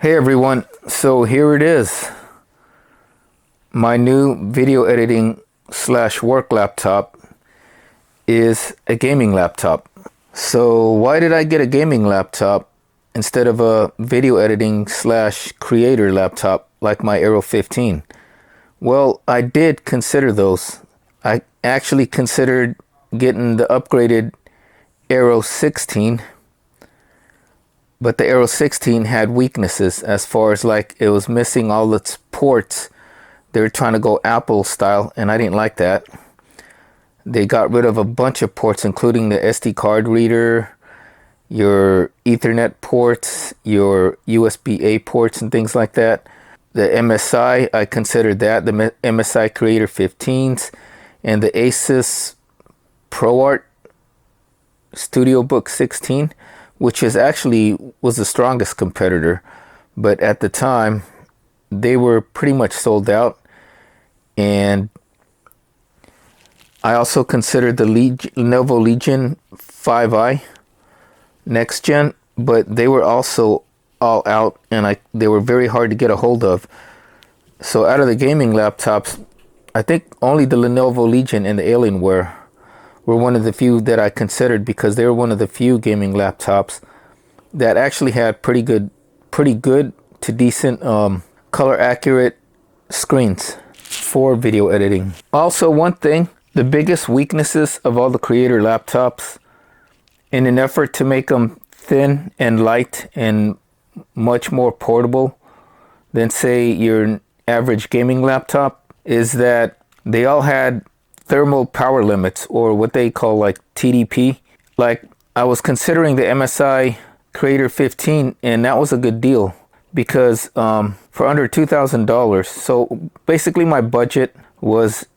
Hey everyone, so here it is. My new video editing / work laptop is a gaming laptop. So why did I get a gaming laptop instead of a video editing / creator laptop like my Aero 15? Well, I did consider those. I actually considered getting the upgraded Aero 16, but the Aero 16 had weaknesses as far as like it was missing all its ports. They were trying to go Apple style, and I didn't like that. They got rid of a bunch of ports, including the SD card reader, your Ethernet ports, your USB-A ports, and things like that. The MSI, I considered that, the MSI Creator 15s, and the Asus ProArt StudioBook 16, which was the strongest competitor, but at the time they were pretty much sold out. And I also considered the Lenovo Legion 5i next gen, but they were also all out, and they were very hard to get a hold of. So out of the gaming laptops, I think only the Lenovo Legion and the Alienware were one of the few that I considered, because they were one of the few gaming laptops that actually had pretty good to decent color accurate screens for video editing. Also, one thing, the biggest weaknesses of all the creator laptops, in an effort to make them thin and light and much more portable than say your average gaming laptop, is that they all had thermal power limits, or what they call like TDP. Like, I was considering the MSI Creator 15, and that was a good deal because for under $2,000. So basically my budget was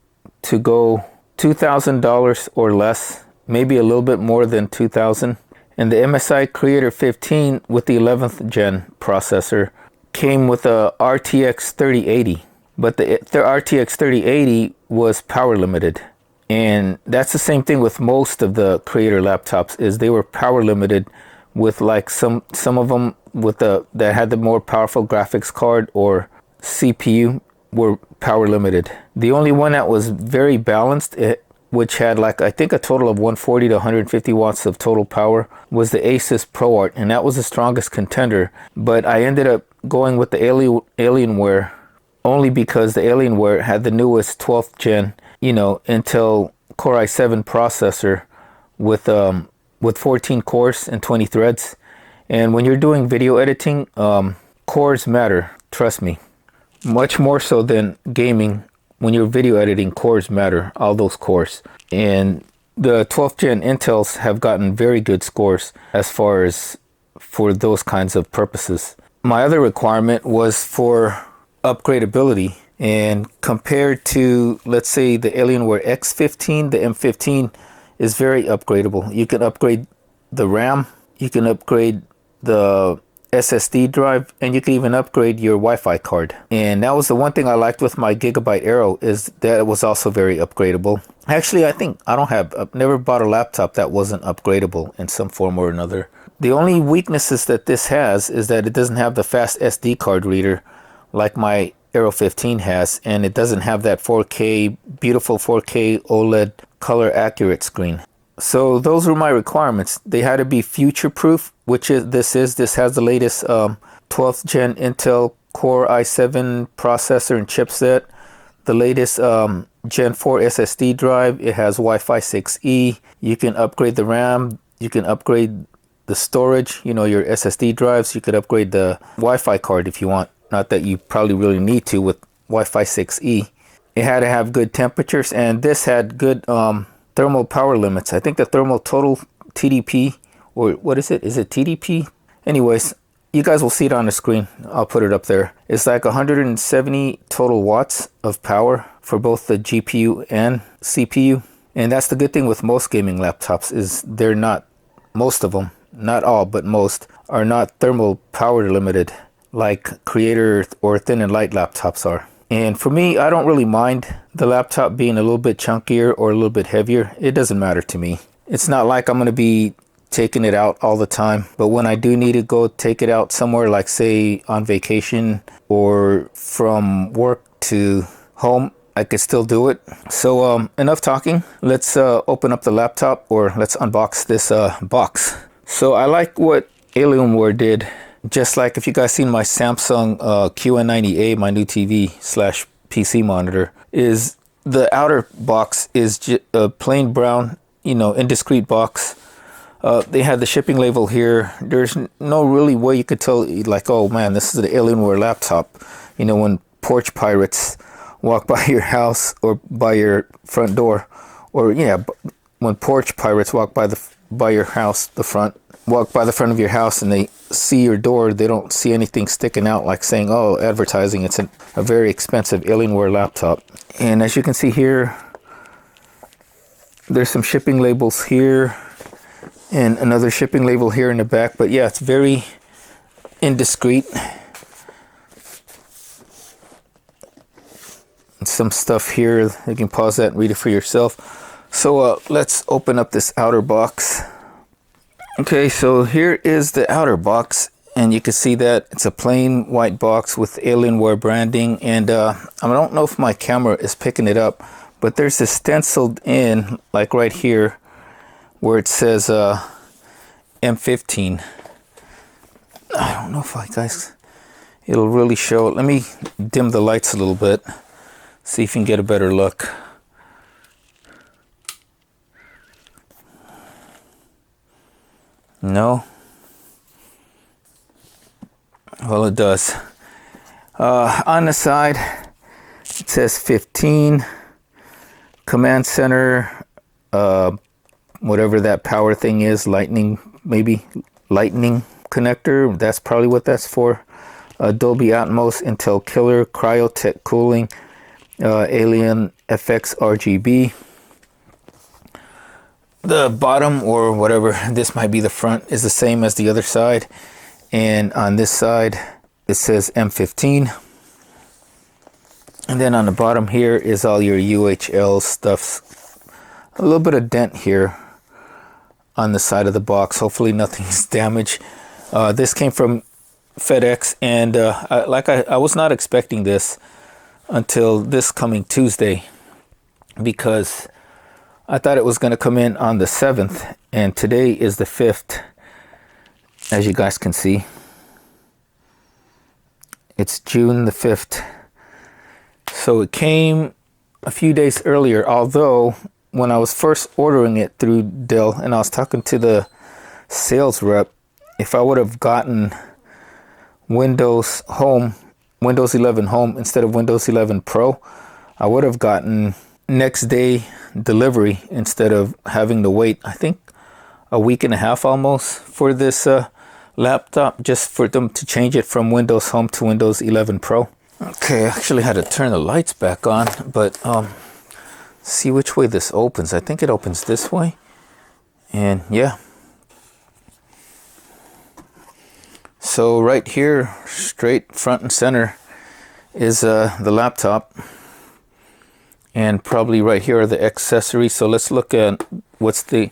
to go $2,000 or less, maybe a little bit more than $2,000. And the MSI Creator 15 with the 11th gen processor came with a RTX 3080. But the RTX 3080 was power limited. And that's the same thing with most of the creator laptops, is they were power limited, with like some of them with that had the more powerful graphics card or CPU were power limited. The only one that was very balanced, which had like I think a total of 140 to 150 watts of total power, was the Asus ProArt, and that was the strongest contender. But I ended up going with the Alienware only because the Alienware had the newest 12th gen, Intel Core i7 processor with 14 cores and 20 threads. And when you're doing video editing, cores matter, trust me. Much more so than gaming. When you're video editing, cores matter, all those cores. And the 12th gen Intels have gotten very good scores as far as for those kinds of purposes. My other requirement was for upgradability, and compared to, let's say, the Alienware X15, the M15 is very upgradable. You can upgrade the RAM, you can upgrade the SSD drive, and you can even upgrade your Wi-Fi card. And that was the one thing I liked with my Gigabyte Aero, is that it was also very upgradable. Actually, I've never bought a laptop that wasn't upgradable in some form or another. The only weaknesses that this has is that it doesn't have the fast SD card reader like my Aero 15 has, and it doesn't have that 4K, beautiful 4K OLED color accurate screen. So those were my requirements. They had to be future proof, which this has the latest 12th gen Intel Core i7 processor and chipset, the latest Gen 4 SSD drive. It has Wi-Fi 6E. You can upgrade the RAM, you can upgrade the storage, your SSD drives. You could upgrade the Wi-Fi card if you want. Not that you probably really need to with Wi-Fi 6E. It had to have good temperatures, and this had good thermal power limits. I think the thermal total TDP, or what is it? Is it TDP? Anyways, you guys will see it on the screen. I'll put it up there. It's like 170 total watts of power for both the GPU and CPU. And that's the good thing with most gaming laptops, is they're not, most of them, not all, but most, are not thermal power limited like creator or thin and light laptops are. And for me, I don't really mind the laptop being a little bit chunkier or a little bit heavier. It doesn't matter to me. It's not like I'm going to be taking it out all the time, but when I do need to go take it out somewhere, like say on vacation or from work to home, I could still do it. So enough talking. Let's open up the laptop, or let's unbox this box. So I like what Alienware did. Just like if you guys seen my Samsung QN90A, my new TV slash PC monitor, is the outer box is a plain brown, you know, indiscreet box. They had the shipping label here. There's no really way you could tell, like, oh man, this is the Alienware laptop. You know, when porch pirates walk by your house or by your front door, or yeah, when porch pirates walk by your house, walk by the front of your house, and they see your door, they don't see anything sticking out like saying, oh, advertising, it's a very expensive Alienware laptop. And as you can see here, there's some shipping labels here and another shipping label here in the back, but yeah, it's very indiscreet. And some stuff here, you can pause that and read it for yourself. So let's open up this outer box. Okay, so here is the outer box, and you can see that it's a plain white box with Alienware branding, and I don't know if my camera is picking it up, but there's this stenciled in, like right here, where it says M15. I don't know if it'll really show. Let me dim the lights a little bit, see if you can get a better look. No? Well, it does. On the side, it says 15. Command center, whatever that power thing is, lightning connector. That's probably what that's for. Dolby Atmos, Intel Killer, Cryotech cooling, Alien FX RGB. The bottom, or whatever, this might be the front, is the same as the other side. And on this side, it says M15. And then on the bottom here is all your UHL stuff. A little bit of dent here on the side of the box. Hopefully nothing's damaged. This came from FedEx, and I was not expecting this until this coming Tuesday, because I thought it was going to come in on the 7th, and today is the 5th, as you guys can see. It's June the 5th. So it came a few days earlier, although when I was first ordering it through Dell, and I was talking to the sales rep, if I would have gotten Windows 11 Home instead of Windows 11 Pro, I would have gotten next day delivery instead of having to wait, I think, a week and a half almost for this laptop, just for them to change it from Windows Home to Windows 11 Pro. Okay, I actually had to turn the lights back on, but see which way this opens. I think it opens this way, and yeah. So right here, straight front and center, is the laptop, and probably right here are the accessories. So let's look at what's the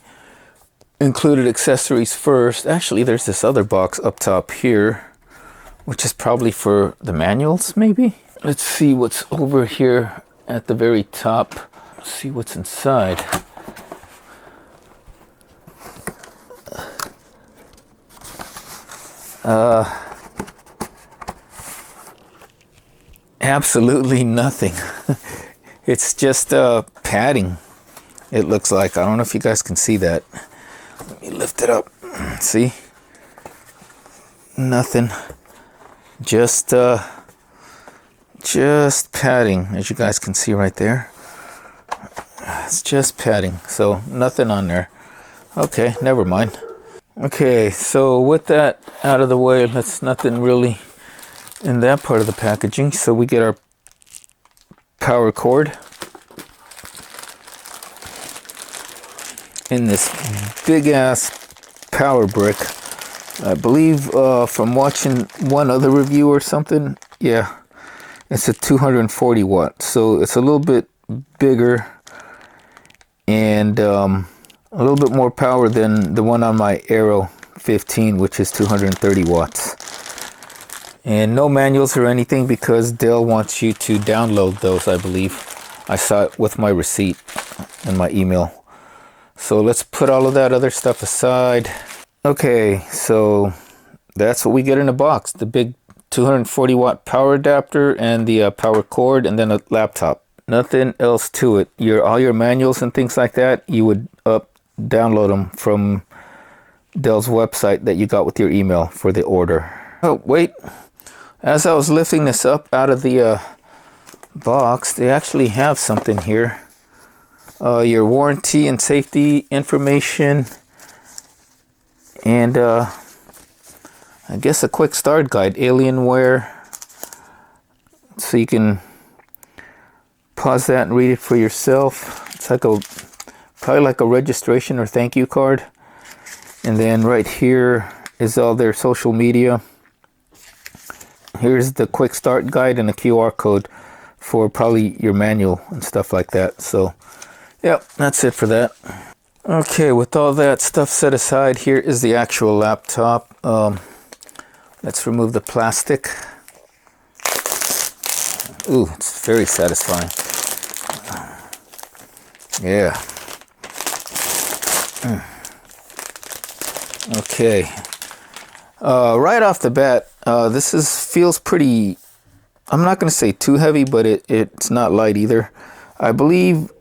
included accessories first. Actually, there's this other box up top here, which is probably for the manuals, maybe. Let's see what's over here at the very top. Let's see what's inside. Absolutely nothing. It's just padding, it looks like. I don't know if you guys can see that. Let me lift it up. See? Nothing. Just padding, as you guys can see right there. It's just padding, so nothing on there. Okay, never mind. Okay, so with that out of the way, that's nothing really in that part of the packaging. So we get our power cord in this big ass power brick. I believe from watching one other review or something, yeah, it's a 240 watt, so it's a little bit bigger. And a little bit more power than the one on my Aero 15, which is 230 watts. And no manuals or anything because Dell wants you to download those, I believe. I saw it with my receipt in my email. So let's put all of that other stuff aside. Okay, so that's what we get in a box. The big 240 watt power adapter and the power cord, and then a laptop. Nothing else to it. All your manuals and things like that, you would download them from Dell's website that you got with your email for the order. Oh, wait. As I was lifting this up out of the box, they actually have something here. Your warranty and safety information, and I guess a quick start guide, Alienware, so you can pause that and read it for yourself. It's like probably like a registration or thank you card. And then right here is all their social media. Here's the quick start guide and a QR code for probably your manual and stuff like that. So yeah, that's it for that. Okay, with all that stuff set aside, here is the actual laptop. Let's remove the plastic. Ooh, it's very satisfying. Yeah. Okay. Right off the bat, this feels pretty, I'm not going to say too heavy, but it's not light either. I believe,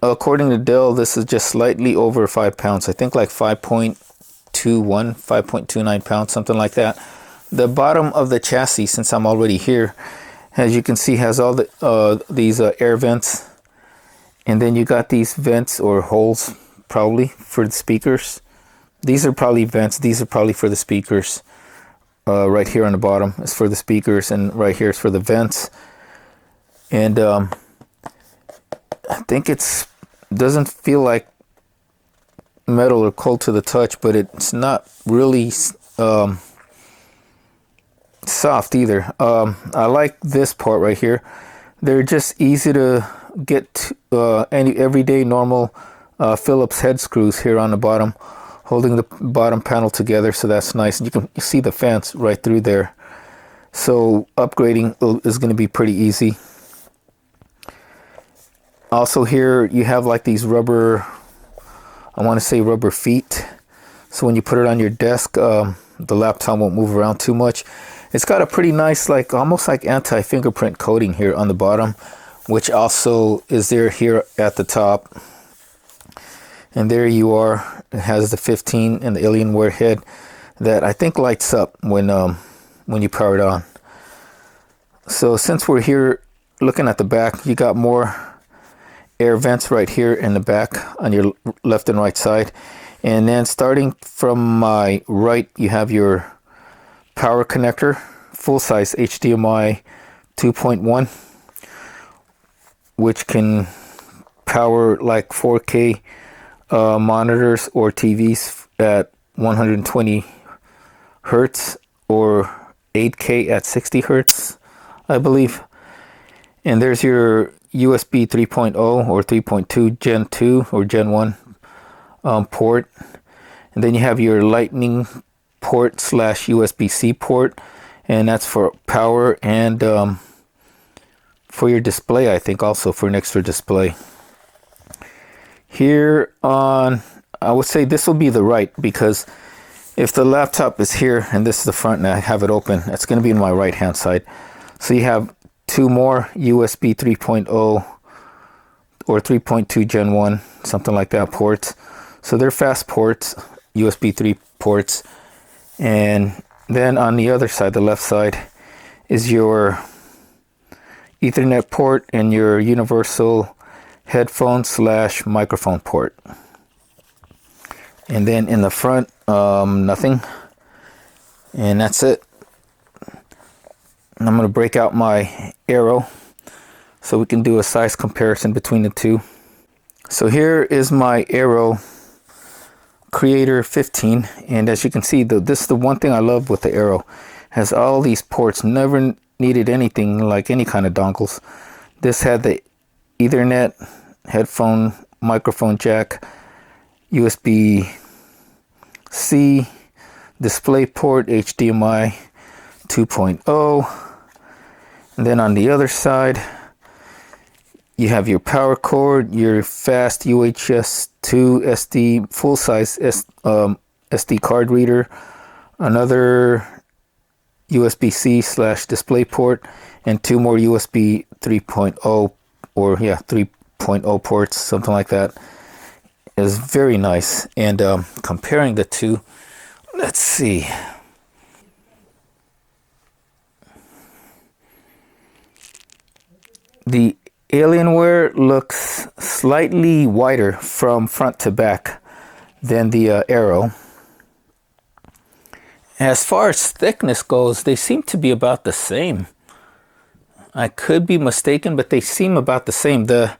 according to Dell, this is just slightly over 5 pounds. I think like 5.21, 5.29 pounds, something like that. The bottom of the chassis, since I'm already here, as you can see, has all these air vents. And then you got these vents or holes, probably, for the speakers. These are probably vents. These are probably for the speakers. Right here on the bottom is for the speakers, and right here is for the vents. And I think doesn't feel like metal or cold to the touch, but it's not really soft either. I like this part right here. They're just easy to get any everyday normal Phillips head screws here on the bottom, holding the bottom panel together, so that's nice. And you can see the fans right through there. So upgrading is going to be pretty easy. Also here you have like these rubber, I want to say rubber feet. So when you put it on your desk, the laptop won't move around too much. It's got a pretty nice, like almost like anti-fingerprint coating here on the bottom, which also is there here at the top. And there you are. It has the 15 and the Alienware head that I think lights up when you power it on. So since we're here looking at the back, you got more air vents right here in the back on your left and right side. And then starting from my right, you have your power connector, full-size HDMI 2.1, which can power like 4K monitors or TVs at 120 hertz or 8K at 60 hertz, I believe. And there's your USB 3.0 or 3.2 Gen 2 or Gen 1 port. And then you have your Lightning port / USB-C port, and that's for power and for your display, I think also for an extra display. Here on, I would say this will be the right, because if the laptop is here and this is the front and I have it open, that's going to be in my right hand side. So you have two more USB 3.0 or 3.2 Gen 1, something like that, ports. So they're fast ports, USB 3 ports. And then on the other side, the left side, is your Ethernet port and your universal headphone / microphone port. And then in the front, nothing. And that's it. And I'm going to break out my Aero so we can do a size comparison between the two. So here is my Aero Creator 15, and as you can see, this is the one thing I love with the Aero. It has all these ports. Never needed anything like any kind of dongles. This had the Ethernet, headphone, microphone jack, USB-C, display port, HDMI 2.0. And then on the other side, you have your power cord, your fast UHS 2 SD full-size SD card reader, another USB-C / display port, and 2 more USB 3.0 or 3.0 ports, something like that. It was very nice. And comparing the two, let's see. The Alienware looks slightly wider from front to back than the Aero. As far as thickness goes, they seem to be about the same. I could be mistaken, but they seem about the same. The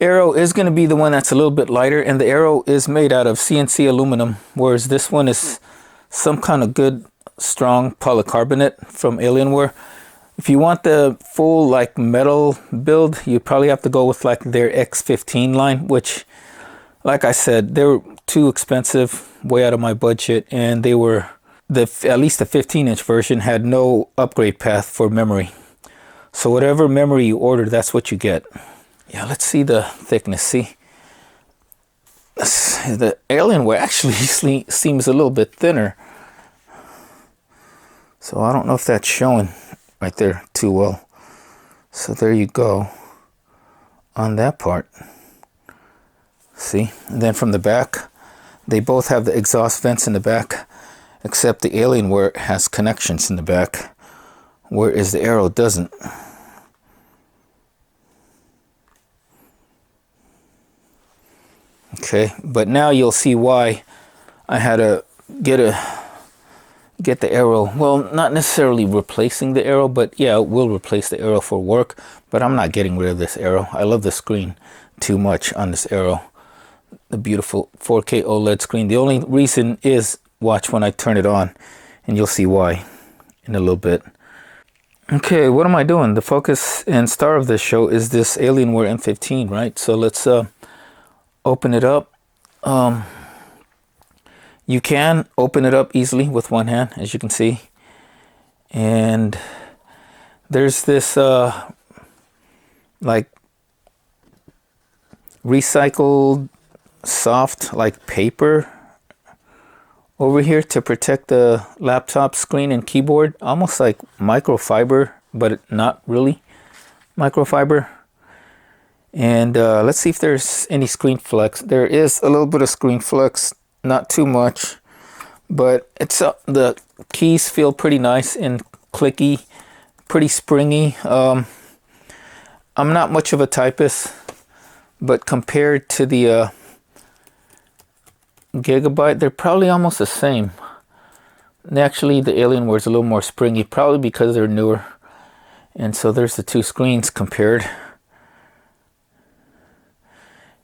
Aero is going to be the one that's a little bit lighter, and the Aero is made out of CNC aluminum, whereas this one is some kind of good, strong polycarbonate from Alienware. If you want the full like metal build, you probably have to go with like their X15 line, which, like I said, they were too expensive, way out of my budget, and they were at least the 15-inch version had no upgrade path for memory. So whatever memory you order, that's what you get. Yeah, let's see the thickness. See, the Alienware actually seems a little bit thinner. So I don't know if that's showing right there too well. So there you go on that part. See, and then from the back, they both have the exhaust vents in the back, except the Alienware has connections in the back, whereas the Aero doesn't. Okay, but now you'll see why I had to get the Aero. Well, not necessarily replacing the Aero, but yeah, it will replace the Aero for work, but I'm not getting rid of this Aero. I love the screen too much on this Aero. The beautiful 4K OLED screen. The only reason is watch when I turn it on, and you'll see why in a little bit. Okay, what am I doing? The focus and star of this show is this Alienware M15, right? So let's open it up. You can open it up easily with one hand, as you can see. And there's this like recycled soft like paper over here to protect the laptop screen and keyboard, almost like microfiber, but not really microfiber. And let's see if there's any screen flex. There is a little bit of screen flex, not too much, but it's the keys feel pretty nice and clicky, pretty springy. I'm not much of a typist, but compared to the Gigabyte, they're probably almost the same. And actually, the Alienware is a little more springy, probably because they're newer. And so there's the two screens compared.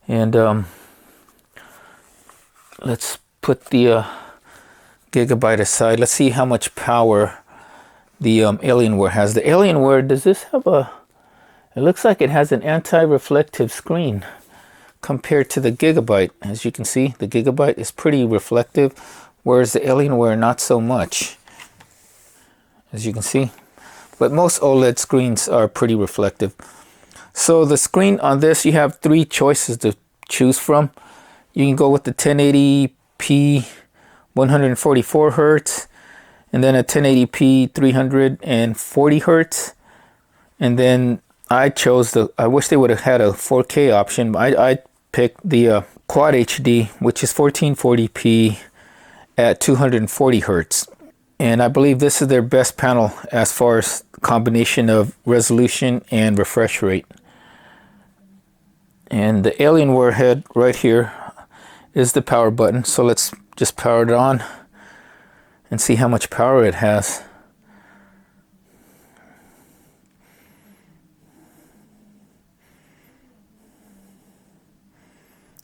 And let's put the Gigabyte aside. Let's see how much power the Alienware has. The Alienware, does this have a... It looks like it has an anti-reflective screen compared to the Gigabyte. As you can see, the Gigabyte is pretty reflective, whereas the Alienware not so much, as you can see. But most OLED screens are pretty reflective. So the screen on this, you have three choices to choose from. You can go with the 1080p 144 hertz, and then a 1080p 340 hertz, and then I chose I wish they would have had a 4K option, but I picked the Quad HD, which is 1440p at 240 hertz. And I believe this is their best panel as far as combination of resolution and refresh rate. And the Alienware head right here is the power button. So let's just power it on and see how much power it has.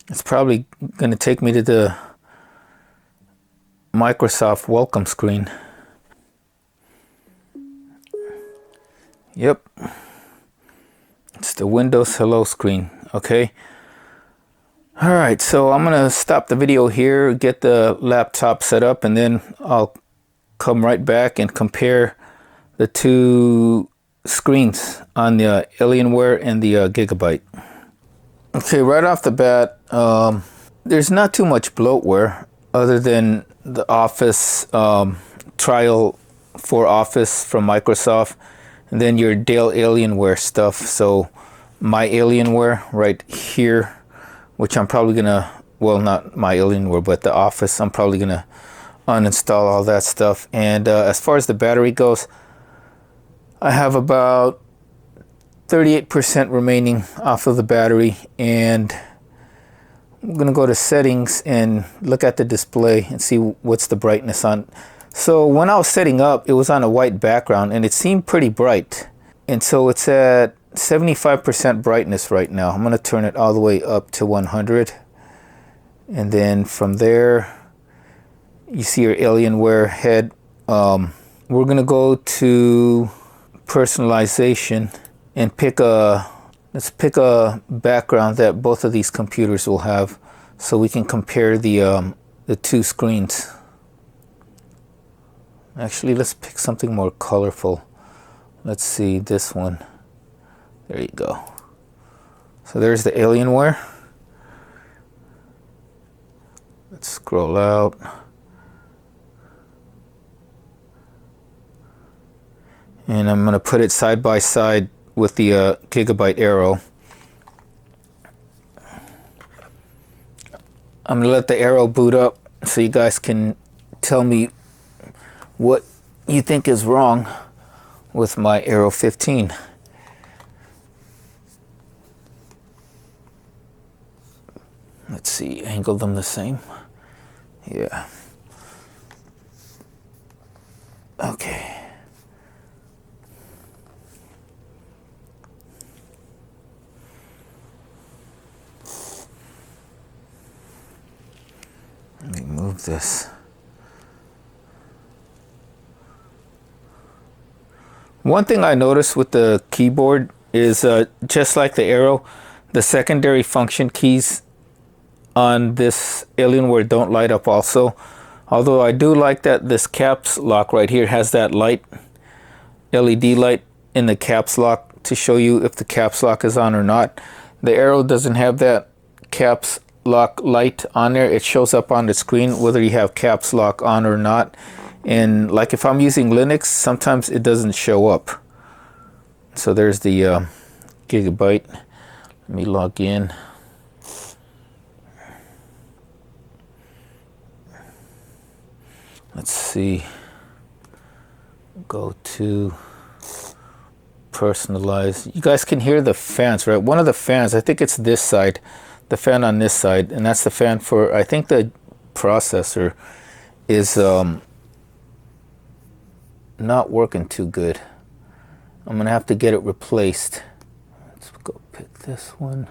It's probably going to take me to the Microsoft welcome screen. Yep. It's the Windows hello screen. Okay. All right, so I'm gonna stop the video here, get the laptop set up, and then I'll come right back and compare the two screens on the Alienware and the Gigabyte. Okay, right off the bat, there's not too much bloatware other than the Office trial for Office from Microsoft, and then your Dell Alienware stuff. So my Alienware right here, which I'm probably gonna, well, not my Alienware, but the Office, I'm probably gonna uninstall all that stuff. And as far as the battery goes, I have about 38% remaining off of the battery, and I'm gonna go to settings and look at the display and see what's the brightness on. So when I was setting up, it was on a white background and it seemed pretty bright, and so it's at 75% brightness right now. I'm gonna turn it all the way up to 100, and then from there you see your Alienware head. We're gonna go to personalization and let's pick a background that both of these computers will have, so we can compare the two screens. Actually, let's pick something more colorful. Let's see, this one. There you go. So there's the Alienware. Let's scroll out. And I'm going to put it side by side with the Gigabyte Aero. I'm going to let the Aero boot up so you guys can tell me what you think is wrong with my Aero 15. Let's see, angle them the same. Yeah. Okay. Let me move this. One thing I noticed with the keyboard is just like the Aero, the secondary function keys on this Alienware don't light up also. Although I do like that this caps lock right here has that light, LED light in the caps lock to show you if the caps lock is on or not. The Aero doesn't have that caps lock light on there. It shows up on the screen whether you have caps lock on or not. And like if I'm using Linux, sometimes it doesn't show up. So there's the Gigabyte. Let me log in. Let's see. Go to personalize. You guys can hear the fans, right? One of the fans, I think it's this side, the fan on this side, and that's the fan for, I think the processor is not working too good. I'm gonna have to get it replaced. Let's go pick this one.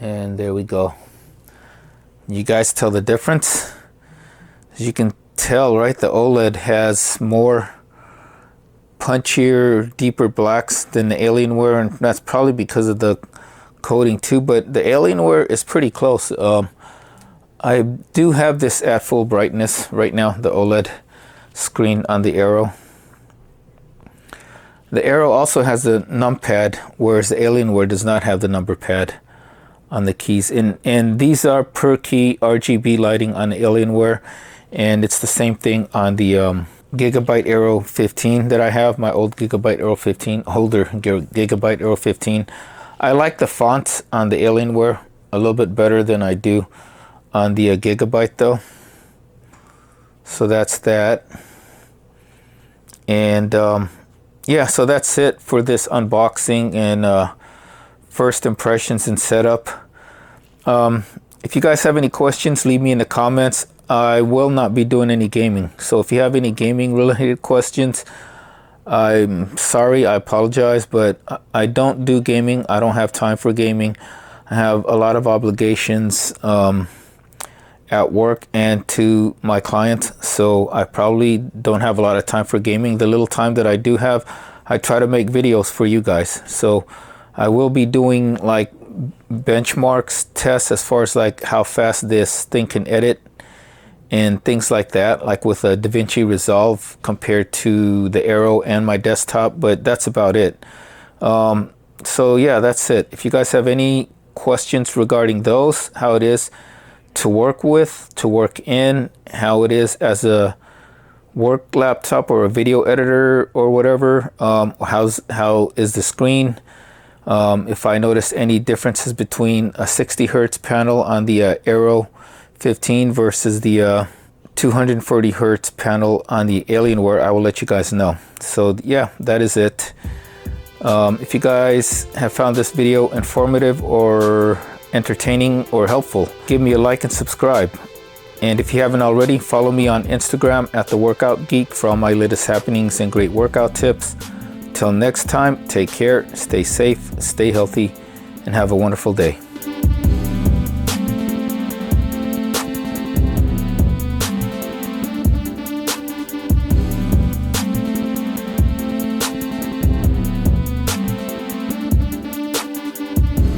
And there we go. You guys tell the difference? As you can tell, right, the OLED has more punchier, deeper blacks than the Alienware, and that's probably because of the coating too, but the Alienware is pretty close. I do have this at full brightness right now, the OLED screen on the Aero. The Aero also has the numpad, whereas the Alienware does not have the number pad on the keys. And these are per key RGB lighting on the Alienware, and it's the same thing on the Gigabyte Aero 15 that I have, my old Gigabyte Aero 15, older Gigabyte Aero 15. I like the fonts on the Alienware a little bit better than I do on the Gigabyte though. So that's that. And yeah, so that's it for this unboxing and first impressions and setup. If you guys have any questions, leave me in the comments. I will not be doing any gaming, so if you have any gaming related questions, I'm sorry, I apologize, but I don't do gaming. I don't have time for gaming. I have a lot of obligations at work and to my clients, so I probably don't have a lot of time for gaming. The little time that I do have, I try to make videos for you guys. So I will be doing like benchmarks tests as far as like how fast this thing can edit and things like that, like with a DaVinci Resolve compared to the Aero and my desktop, but that's about it. So yeah, that's it. If you guys have any questions regarding those, how it is to work with, to work in, how it is as a work laptop or a video editor or whatever, how is the screen, if I notice any differences between a 60 hertz panel on the Aero 15 versus the 240 hertz panel on the Alienware, I will let you guys know. So yeah, that is it. If you guys have found this video informative or entertaining or helpful, give me a like and subscribe. And if you haven't already, follow me on Instagram at The Workout Geek for all my latest happenings and great workout tips. Till next time, take care, stay safe, stay healthy, and have a wonderful day.